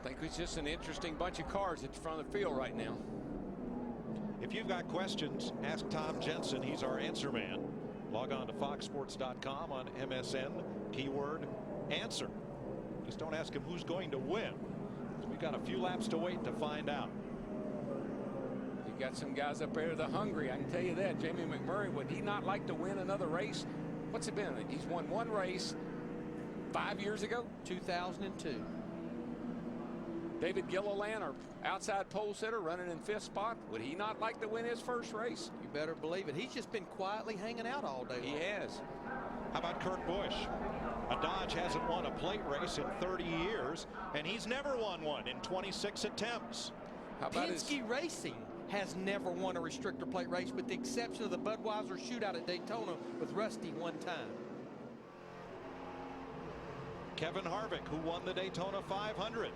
think it's just an interesting bunch of cars at the front of the field right now. If you've got questions, ask Tom Jensen. He's our answer man. Log on to foxsports.com on MSN, keyword answer. Just don't ask him who's going to win. We've got a few laps to wait to find out. You got some guys up there that are hungry, I can tell you that. Jamie McMurray, would he not like to win another race? What's it been? He's won one race 5 years ago? 2002. David Gilliland, our outside pole sitter, running in 5th spot. Would he not like to win his first race? You better believe it. He's just been quietly hanging out all day long. He has. How about Kurt Busch? A Dodge hasn't won a plate race in 30 years, and he's never won one in 26 attempts. How about Penske Racing has never won a restrictor plate race, with the exception of the Budweiser shootout at Daytona with Rusty one time. Kevin Harvick, who won the Daytona 500,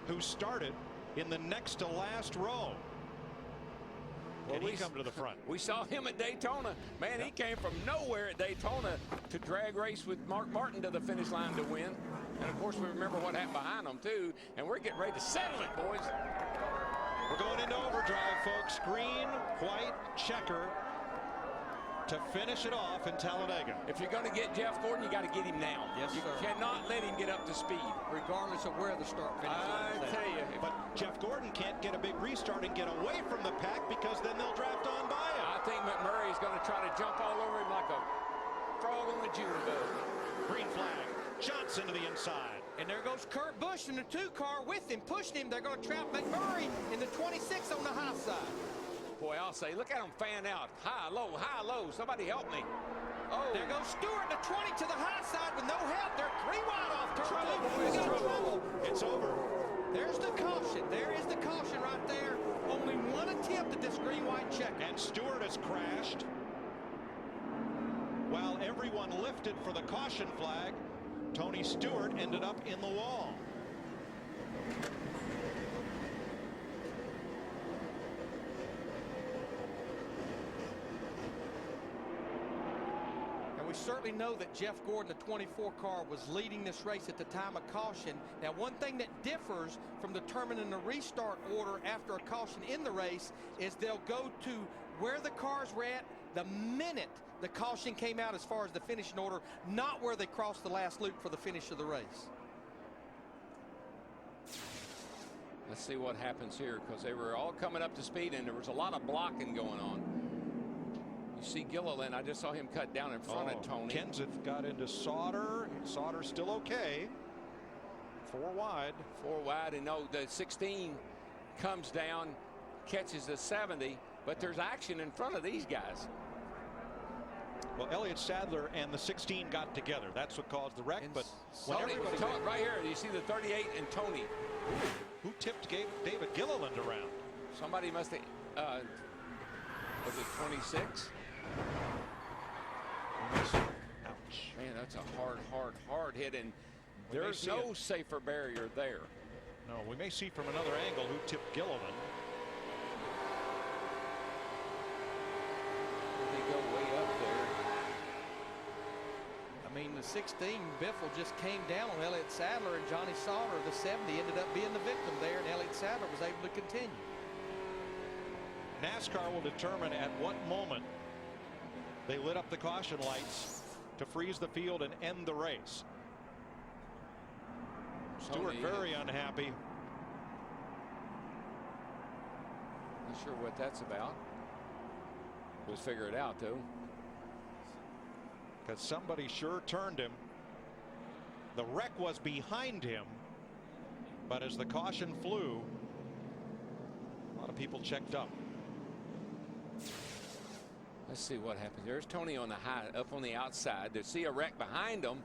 who started in the next to last row. Well, he come to the front. We saw him at Daytona. Man, he came from nowhere at Daytona to drag race with Mark Martin to the finish line to win. And of course, we remember what happened behind them too. And we're getting ready to settle it, boys. We're going into overdrive, folks. Green, white, checker to finish it off in Talledega. If you're going to get Jeff Gordon, you got to get him now. Yes, you sir. cannot let him get up to speed, regardless of where the start finish I is. tell you. But Jeff Gordon can't get a big restart and get away from the pack, because then they'll draft on by him. I think McMurray is going to try to jump all over him like a frog on the June bug. Green flag. Johnson to the inside. And there goes Kurt Busch in the 2 car with him, pushing him. They're going to trap McMurray in the 26 on the high side. Boy, I'll say, look at him fan out. High, low, high, low. Somebody help me. Oh, there goes Stewart, the 20 to the high side with no help. They're 3 wide off turn Trouble, 2. boys, trouble. It's over. There's the caution. There is the caution right there. Only one attempt at this green-white check. And Stewart has crashed. While everyone lifted for the caution flag, Tony Stewart ended up in the wall. And we certainly know that Jeff Gordon, the 24 car, was leading this race at the time of caution. Now, one thing that differs from determining the restart order after a caution in the race is they'll go to where the cars were at the minute the caution came out as far as the finishing order, not where they crossed the last loop for the finish of the race. Let's see what happens here, because they were all coming up to speed and there was a lot of blocking going on. You see Gilliland, I just saw him cut down in front of Tony. Kenseth got into Sauter. Sauter's still okay. 4 wide. 4 wide, and no, the 16 comes down, catches the 70, but there's action in front of these guys. Well, Elliott Sadler and the 16 got together. That's what caused the wreck. And but when everybody right here, you see the 38 and Tony. Who tipped David Gilliland around? Somebody must have. Was it 26? Ouch. Man, that's a hard hit, and there's no safer barrier there. No, we may see from another angle who tipped Gilliland. They go way up there. I mean, the 16 Biffle just came down on Elliott Sadler, and Johnny Sauter, the 70, ended up being the victim there, and Elliott Sadler was able to continue. NASCAR will determine at what moment they lit up the caution lights to freeze the field and end the race. Stewart very unhappy. Not sure what that's about. We'll figure it out, though. Because somebody sure turned him. The wreck was behind him, but as the caution flew, a lot of people checked up. Let's see what happens. There's Tony on the high, up on the outside. They see a wreck behind him.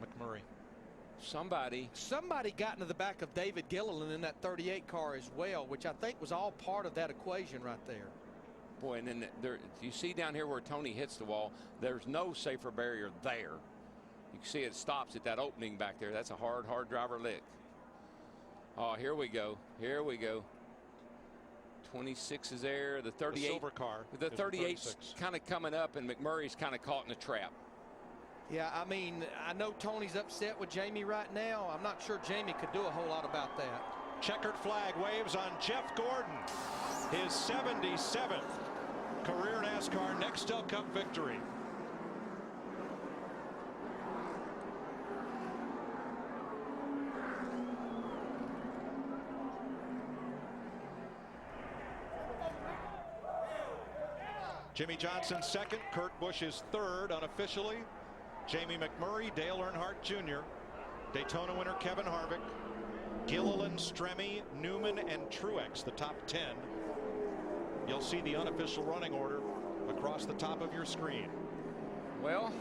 McMurray. Somebody got into the back of David Gilliland in that 38 car as well, which I think was all part of that equation right there. Boy, and then there, you see down here where Tony hits the wall, there's no safer barrier there. You can see it stops at that opening back there. That's a hard driver lick. Oh, here we go. Here we go. 26 is there. The 38. The silver car. The 38's kind of coming up, and McMurray's kind of caught in a trap. Yeah, I mean, I know Tony's upset with Jamie right now. I'm not sure Jamie could do a whole lot about that. Checkered flag waves on Jeff Gordon. His 77th career NASCAR Nextel Cup victory. Jimmy Johnson second, Kurt Busch is third unofficially. Jamie McMurray, Dale Earnhardt Jr., Daytona winner Kevin Harvick, Gilliland, Stremme, Newman, and Truex, the top 10. You'll see the unofficial running order across the top of your screen. Well,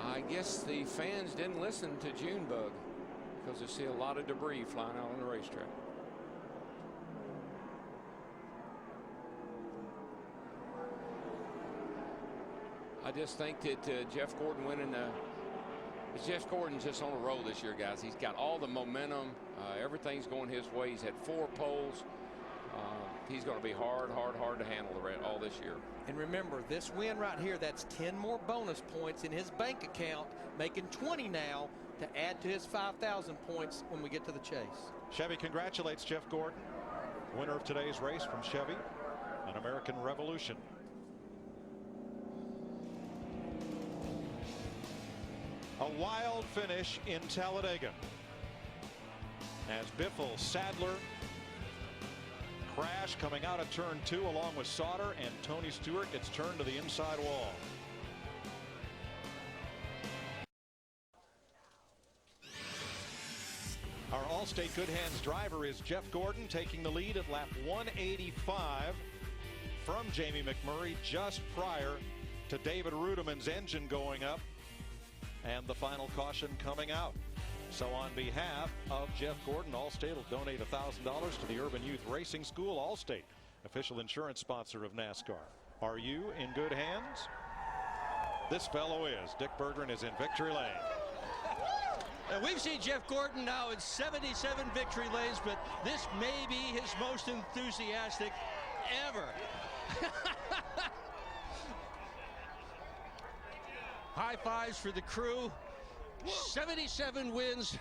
I guess the fans didn't listen to Junebug because they see a lot of debris flying out on the racetrack. I just think that Jeff Gordon winning Jeff Gordon's just on a roll this year, guys. He's got all the momentum. Everything's going his way. He's had 4 poles. He's going to be hard to handle all this year. And remember, this win right here, that's 10 more bonus points in his bank account, making 20 now to add to his 5,000 points when we get to the chase. Chevy congratulates Jeff Gordon, winner of today's race from Chevy, an American Revolution. A wild finish in Talledega as Biffle, Sadler crash coming out of turn 2 along with Sauter, and Tony Stewart gets turned to the inside wall. Our Allstate Good Hands driver is Jeff Gordon, taking the lead at lap 185 from Jamie McMurray just prior to David Rudiman's engine going up and the final caution coming out. So on behalf of Jeff Gordon, Allstate will donate $1,000 to the Urban Youth Racing School. Allstate, official insurance sponsor of NASCAR. Are you in good hands? This fellow is. Dick Berggren is in victory lane. And we've seen Jeff Gordon now in 77 victory lanes, but this may be his most enthusiastic ever. High fives for the crew. 77 wins,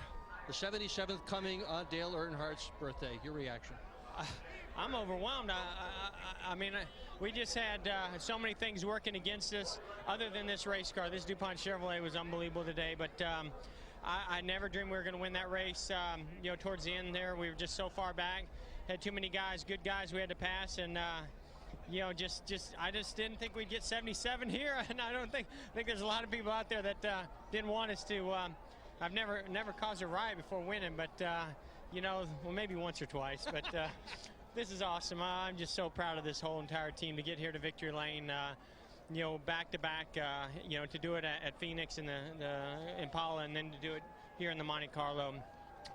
the 77th coming on Dale Earnhardt's birthday. Your reaction? I'm overwhelmed. I mean, we just had so many things working against us other than this race car. This DuPont Chevrolet was unbelievable today, but I never dreamed we were going to win that race. You know, towards the end there, we were just so far back. Had too many guys, good guys we had to pass, and you know, I just didn't think we'd get 77 here, and I think there's a lot of people out there that didn't want us to. I've never caused a riot before winning, but you know, well, maybe once or twice, but this is awesome. I'm just so proud of this whole entire team to get here to victory lane. You know, back to back. You know, to do it at Phoenix in the Impala, and then to do it here in the Monte Carlo.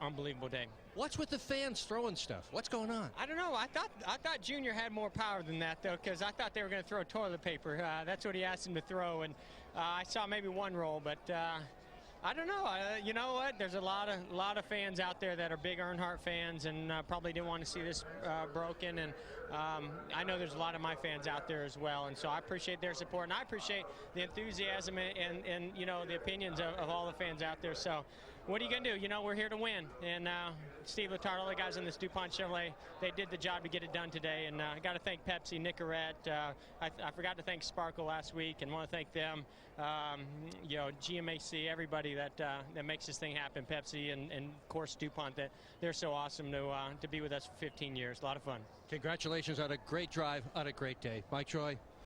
Unbelievable day. What's with the fans throwing stuff? What's going on? I don't know. I thought Junior had more power than that, though, because I thought they were going to throw toilet paper. That's what he asked him to throw, and I saw maybe one roll, but I don't know. You know what? There's a lot of fans out there that are big Earnhardt fans, and probably didn't want to see this broken. And I know there's a lot of my fans out there as well, and so I appreciate their support, and I appreciate the enthusiasm and you know, the opinions of all the fans out there. So what are you going to do? You know, we're here to win. And Steve Letarte, all the guys in this DuPont Chevrolet, they did the job to get it done today. And I got to thank Pepsi, Nicorette. I forgot to thank Sparkle last week, and want to thank them. You know, GMAC, everybody that makes this thing happen. Pepsi and of course DuPont. That they're so awesome to be with us for 15 years. A lot of fun. Congratulations on a great drive, on a great day. Mike Troy.